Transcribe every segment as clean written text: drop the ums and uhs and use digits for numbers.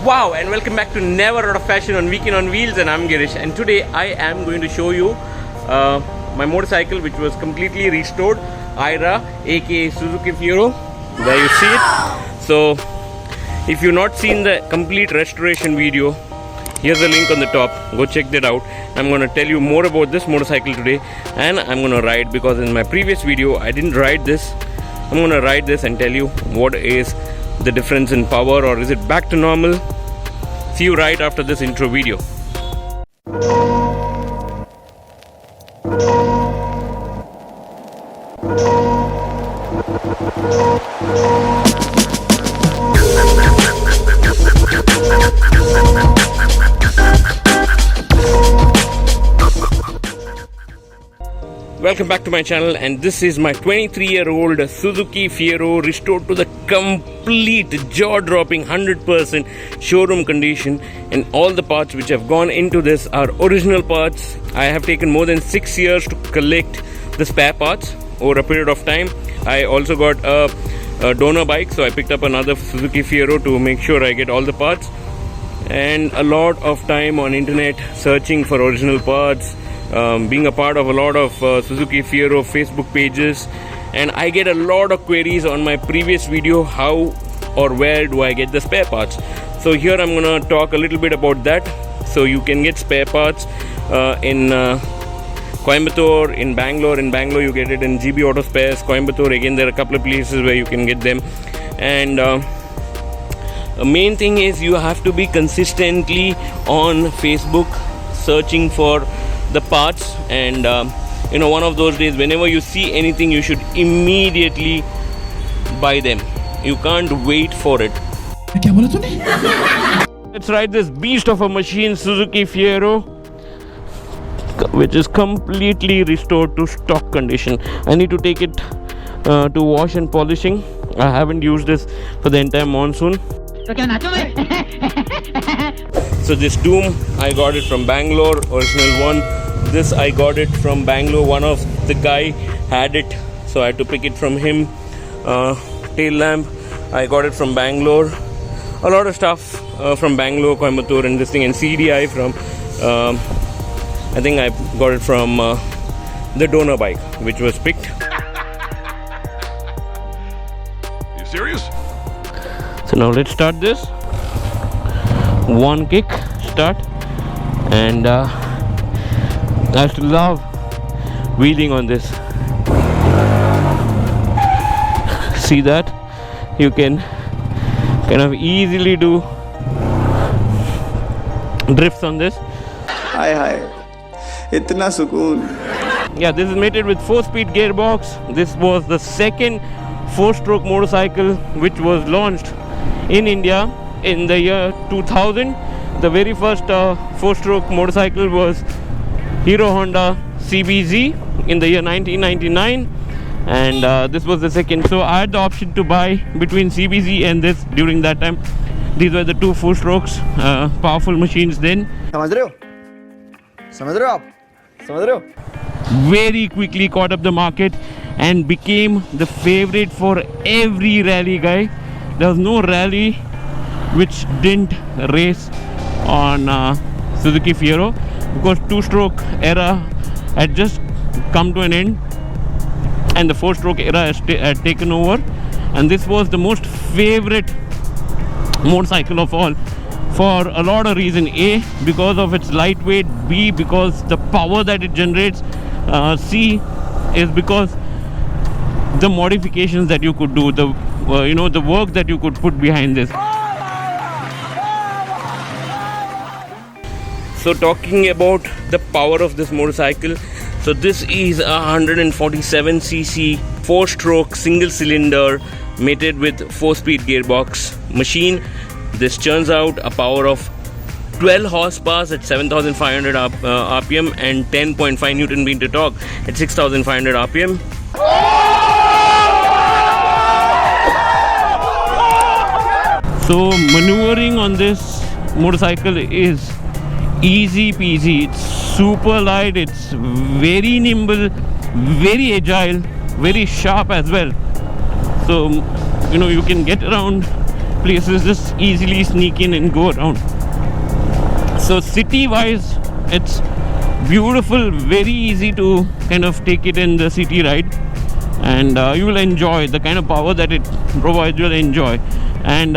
Wow, and welcome back to Never Out of Fashion on Weekend on Wheels, and I'm Girish, and today I am going to show you my motorcycle which was completely restored, Ira aka Suzuki Fiero. There you see it. So if you've not seen the complete restoration video, here's a link on the top, go check that out. I'm going to tell you more about this motorcycle today, and I'm going to ride, because in my previous video I didn't ride this. I'm going to ride this and tell you what is the difference in power, or is it back to normal. See you right after this intro video. Welcome back to my channel, and this is my 23-year-old Suzuki Fiero restored to the complete jaw-dropping 100% showroom condition, and all the parts which have gone into this are original parts. I have taken more than 6 years to collect the spare parts over a period of time. I also got a donor bike, so I picked up another Suzuki Fiero to make sure I get all the parts, and a lot of time on internet searching for original parts. Being a part of a lot of Suzuki Fiero Facebook pages, and I get a lot of queries on my previous video, how or where do I get the spare parts. So here I'm gonna talk a little bit about that. So you can get spare parts in Coimbatore, in Bangalore. In Bangalore you get it in GB Auto Spares. Coimbatore, again, there are a couple of places where you can get them. And the main thing is you have to be consistently on Facebook searching for the parts, and one of those days, whenever you see anything, you should immediately buy them. You can't wait for it. Let's ride this beast of a machine, Suzuki Fiero, which is completely restored to stock condition. I need to take it to wash and polishing. I haven't used this for the entire monsoon. So this Doom, I got it from Bangalore, original one. This I got it from Bangalore. One of the guy had it, so I had to pick it from him. Tail lamp, I got it from Bangalore. A lot of stuff from Bangalore, Coimbatore, and this thing. And CDI from, I think I got it from the donor bike, which was picked. You serious? So now let's start this. One kick, start, and I used to love wheeling on this. See that? You can kind of easily do drifts on this. Hi, itna sukoon. Yeah, this is mated with 4-speed gearbox. This was the second 4-stroke motorcycle which was launched in India in the year 2000. The very first 4-stroke motorcycle was Hero Honda CBZ in the year 1999, and this was the second. So I had the option to buy between CBZ and this during that time. These were the two 4-strokes, powerful machines then. समझ रहे हो आप? Very quickly caught up the market and became the favorite for every rally guy. There was no rally which didn't race on Suzuki Fiero, because 2-stroke era had just come to an end and the 4-stroke era had taken over, and this was the most favorite motorcycle of all for a lot of reasons. A, because of its lightweight. B, because the power that it generates. C is because the modifications that you could do, the the work that you could put behind this. So talking about the power of this motorcycle, so this is a 147cc 4-stroke single cylinder mated with 4-speed gearbox machine. This churns out a power of 12 horsepower at 7,500 RPM and 10.5 Newton meter torque at 6,500 RPM. So maneuvering on this motorcycle is easy peasy. It's super light, it's very nimble, very agile, very sharp as well. So you can get around places, just easily sneak in and go around. So city wise, it's beautiful, very easy to kind of take it in the city ride, and you will enjoy the kind of power that it provides. You'll enjoy. And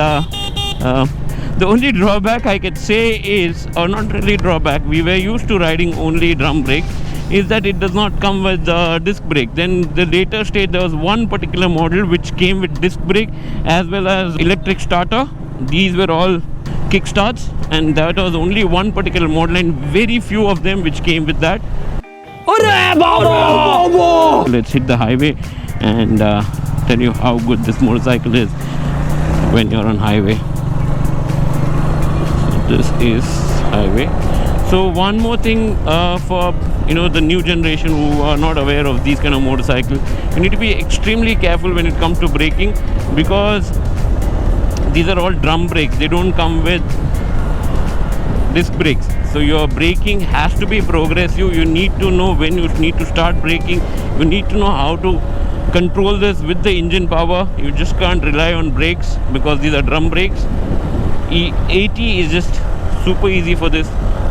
the only drawback I could say is, or not really drawback, we were used to riding only drum brakes, is that it does not come with disc brake. Then the later stage, there was one particular model which came with disc brake as well as electric starter. These were all kickstarts, and that was only one particular model, and very few of them which came with that. Let's hit the highway and tell you how good this motorcycle is when you're on highway. So this is highway. So one more thing for the new generation who are not aware of these kind of motorcycles, you need to be extremely careful when it comes to braking, because these are all drum brakes. They don't come with disc brakes. So your braking has to be progressive. You need to know when you need to start braking. You need to know how to control this with the engine power. You just can't rely on brakes because these are drum brakes. E80 is just super easy for this,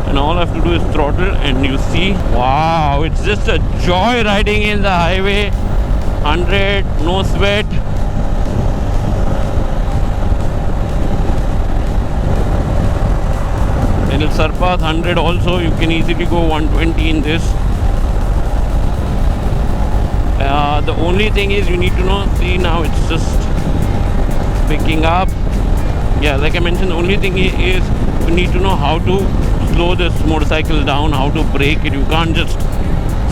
and all I have to do is throttle, and you see, wow, it's just a joy riding in the highway. 100, no sweat. And it'll surpass 100 also. You can easily go 120 in this. The only thing is you need to know, see now it's just picking up. Yeah, like I mentioned, the only thing is you need to know how to slow this motorcycle down, how to brake it. You can't just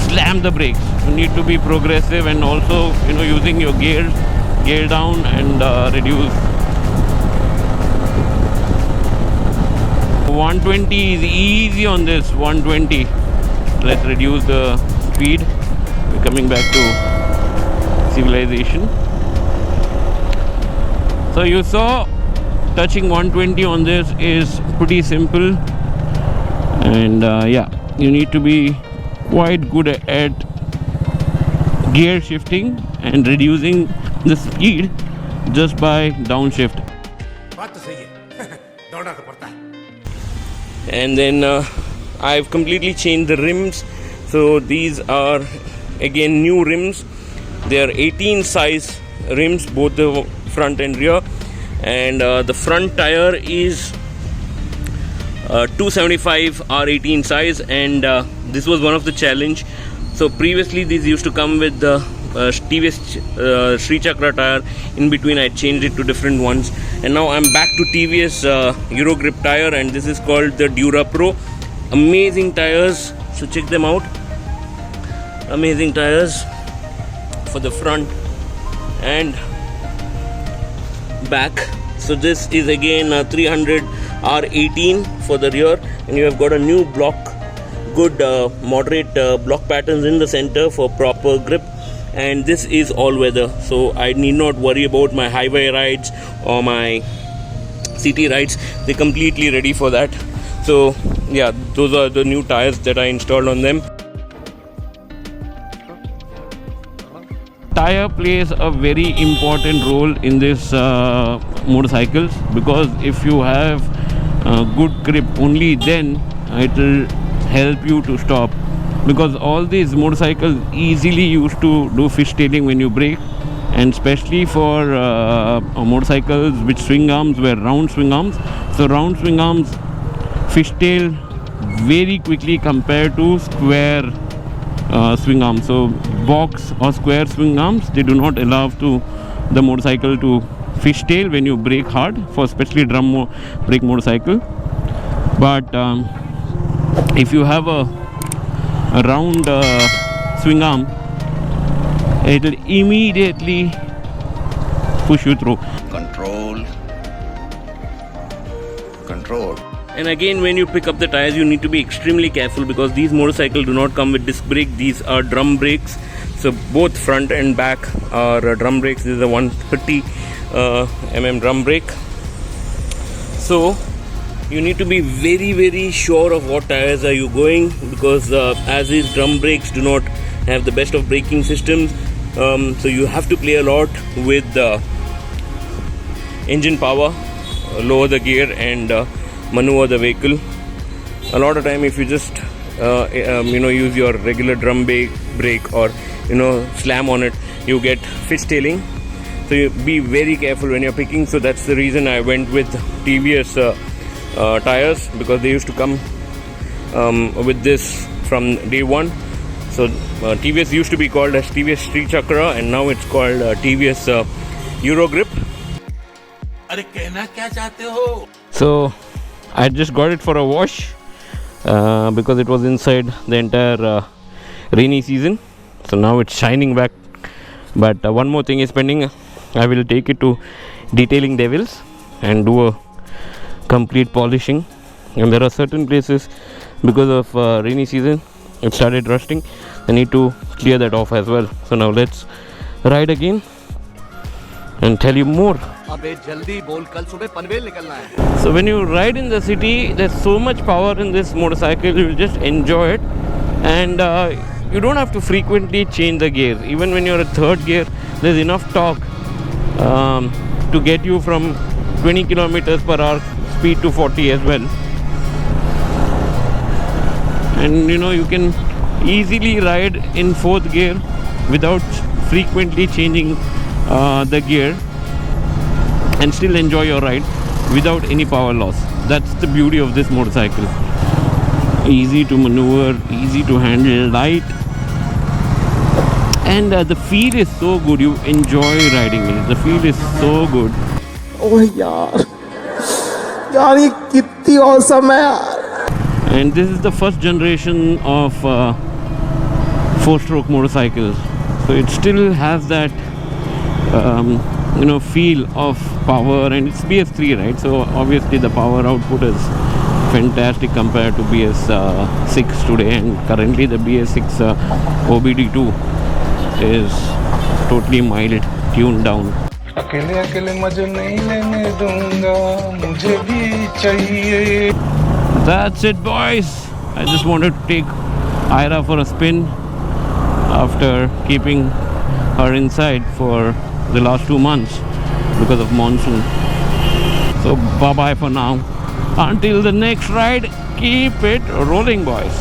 slam the brakes. You need to be progressive, and also using your gear down and reduce. 120 is easy on this. 120. Let's reduce the speed. We're coming back to civilization. So you saw, touching 120 on this is pretty simple, and yeah, you need to be quite good at gear shifting and reducing the speed just by downshift. And then I've completely changed the rims. So these are again new rims. They are 18 size rims, both the front and rear, and the front tire is 275 R18 size, and this was one of the challenge. So previously these used to come with the TVS Sri Chakra tire. In between I changed it to different ones, and now I'm back to TVS Euro Grip tire, and this is called the Dura Pro. Amazing tires, so check them out. Amazing tires for the front and back. So this is again 300 R18 for the rear, and you have got a new block, good moderate block patterns in the center for proper grip, and this is all weather, so I need not worry about my highway rides or my city rides. They're completely ready for that. So yeah, those are the new tires that I installed on them. Tire plays a very important role in this motorcycles, because if you have good grip, only then it will help you to stop, because all these motorcycles easily used to do fishtailing when you brake, and especially for motorcycles which swing arms were round swing arms. So round swing arms fishtail very quickly compared to square swing arms. So box or square swing arms, they do not allow the motorcycle to fishtail when you brake hard, for especially drum brake motorcycle. But if you have a round swing arm, it will immediately push you through. Control. And again, when you pick up the tires, you need to be extremely careful, because these motorcycles do not come with disc brake. These are drum brakes. So both front and back are drum brakes. This is a 130 mm drum brake. So you need to be very, very sure of what tires are you going, because as these drum brakes do not have the best of braking systems, so you have to play a lot with the engine power. lower the gear and maneuver the vehicle. A lot of time, if you just use your regular drum brake or slam on it, you get fishtailing. So you be very careful when you're picking. So that's the reason I went with TVS tires, because they used to come with this from day one. So TVS used to be called as TVS Street Chakra, and now it's called TVS Euro Grip. So I just got it for a wash because it was inside the entire rainy season. So now it's shining back. But one more thing is pending. I will take it to Detailing Devils and do a complete polishing. And there are certain places, because of rainy season, it started rusting. I need to clear that off as well. So now let's ride again and tell you more. So when you ride in the city, there's so much power in this motorcycle, you'll just enjoy it. And you don't have to frequently change the gear. Even when you're at third gear, there's enough torque to get you from 20 kilometers per hour speed to 40 as well. And you can easily ride in fourth gear without frequently changing the gear and still enjoy your ride without any power loss. That's the beauty of this motorcycle. Easy to maneuver, easy to handle, light, and the feel is so good. You enjoy riding it. The feel is so good. Oh यार ये कितनी awesome है यार. And this is the first generation of 4-stroke motorcycles, so it still has that feel of power, and it's BS3, right? So obviously the power output is fantastic compared to BS6 today, and currently the BS6 OBD2 is totally mild, tuned down. अकेले अकेले मजे नहीं लेने दूंगा, मुझे भी चाहिए. That's it, boys. I just wanted to take Ira for a spin after keeping her inside for the last 2 months because of monsoon. So bye bye for now. Until the next ride, keep it rolling, boys.